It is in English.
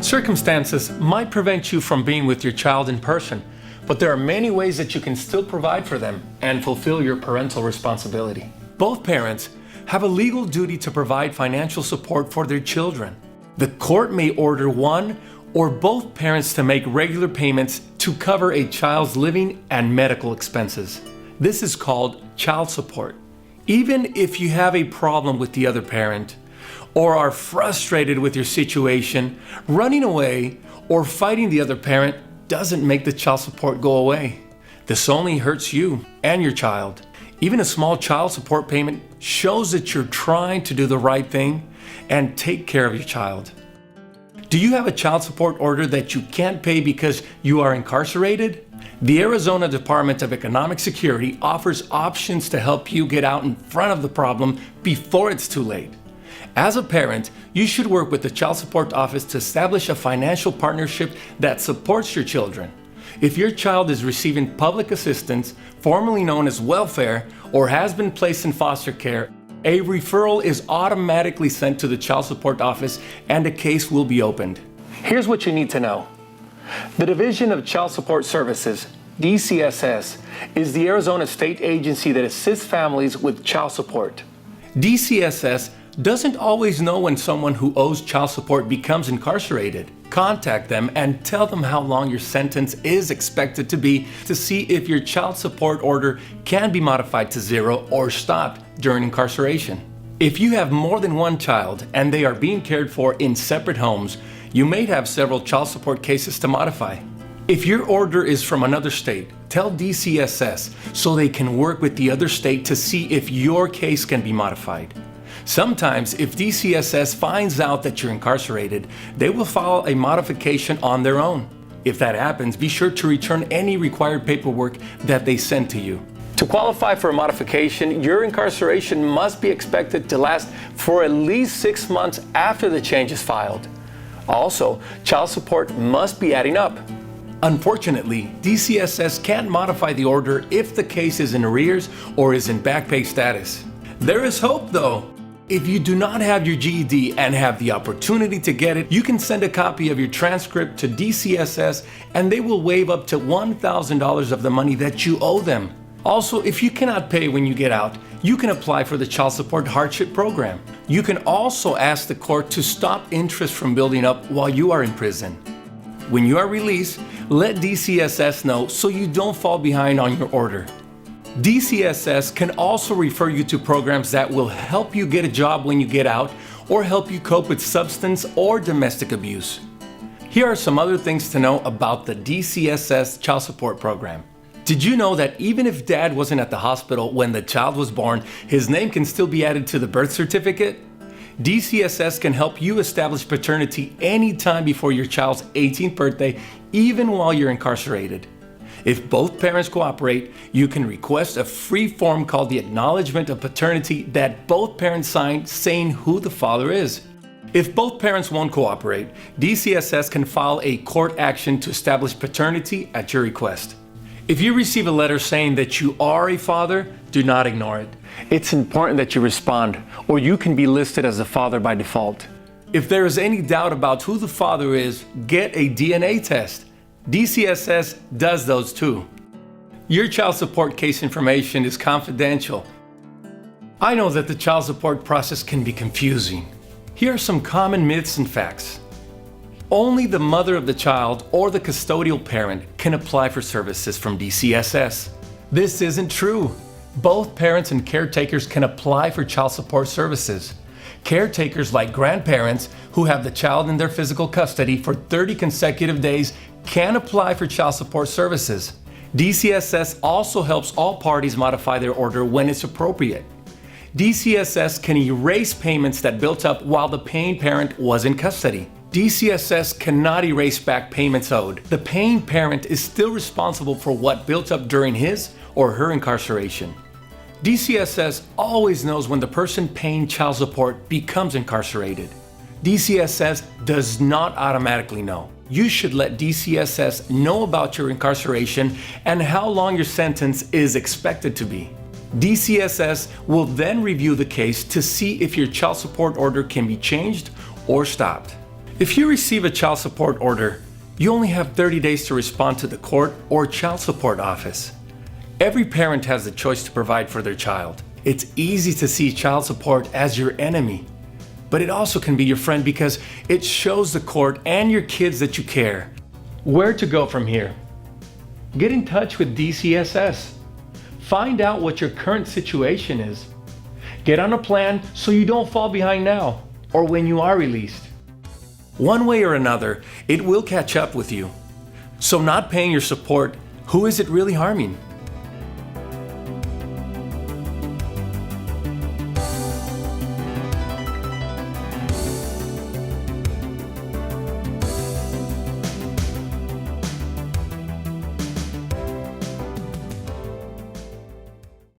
Circumstances might prevent you from being with your child in person, but there are many ways that you can still provide for them and fulfill your parental responsibility. Both parents have a legal duty to provide financial support for their children. The court may order one or both parents to make regular payments to cover a child's living and medical expenses. This is called child support. Even if you have a problem with the other parent, or are frustrated with your situation, running away or fighting the other parent doesn't make the child support go away. This only hurts you and your child. Even a small child support payment shows that you're trying to do the right thing and take care of your child. Do you have a child support order that you can't pay because you are incarcerated? The Arizona Department of Economic Security offers options to help you get out in front of the problem before it's too late. As a parent, you should work with the Child Support Office to establish a financial partnership that supports your children. If your child is receiving public assistance, formerly known as welfare, or has been placed in foster care, a referral is automatically sent to the Child Support Office and a case will be opened. Here's what you need to know. The Division of Child Support Services, DCSS, is the Arizona state agency that assists families with child support. DCSS doesn't always know when someone who owes child support becomes incarcerated. Contact them and tell them how long your sentence is expected to be to see if your child support order can be modified to 0 or stopped during incarceration. If you have more than one child and they are being cared for in separate homes, you may have several child support cases to modify. If your order is from another state, tell DCSS so they can work with the other state to see if your case can be modified. Sometimes, if DCSS finds out that you're incarcerated, they will file a modification on their own. If that happens, be sure to return any required paperwork that they sent to you. To qualify for a modification, your incarceration must be expected to last for at least 6 months after the change is filed. Also, child support must be adding up. Unfortunately, DCSS can't modify the order if the case is in arrears or is in back pay status. There is hope though. If you do not have your GED and have the opportunity to get it, you can send a copy of your transcript to DCSS and they will waive up to $1,000 of the money that you owe them. Also, if you cannot pay when you get out, you can apply for the Child Support Hardship Program. You can also ask the court to stop interest from building up while you are in prison. When you are released, let DCSS know so you don't fall behind on your order. DCSS can also refer you to programs that will help you get a job when you get out or help you cope with substance or domestic abuse. Here are some other things to know about the DCSS Child Support Program. Did you know that even if dad wasn't at the hospital when the child was born, his name can still be added to the birth certificate? DCSS can help you establish paternity anytime before your child's 18th birthday, even while you're incarcerated. If both parents cooperate, you can request a free form called the Acknowledgement of Paternity that both parents sign saying who the father is. If both parents won't cooperate, DCSS can file a court action to establish paternity at your request. If you receive a letter saying that you are a father, do not ignore it. It's important that you respond, or you can be listed as a father by default. If there is any doubt about who the father is, get a DNA test. DCSS does those too. Your child support case information is confidential. I know that the child support process can be confusing. Here are some common myths and facts. Only the mother of the child or the custodial parent can apply for services from DCSS. This isn't true. Both parents and caretakers can apply for child support services. Caretakers like grandparents who have the child in their physical custody for 30 consecutive days can apply for child support services. DCSS also helps all parties modify their order when it's appropriate. DCSS can erase payments that built up while the paying parent was in custody. DCSS cannot erase back payments owed. The paying parent is still responsible for what built up during his or her incarceration. DCSS always knows when the person paying child support becomes incarcerated. DCSS does not automatically know. You should let DCSS know about your incarceration and how long your sentence is expected to be. DCSS will then review the case to see if your child support order can be changed or stopped. If you receive a child support order, you only have 30 days to respond to the court or child support office. Every parent has the choice to provide for their child. It's easy to see child support as your enemy, but it also can be your friend because it shows the court and your kids that you care. Where to go from here? Get in touch with DCSS. Find out what your current situation is. Get on a plan so you don't fall behind now or when you are released. One way or another, it will catch up with you. So not paying your support, who is it really harming?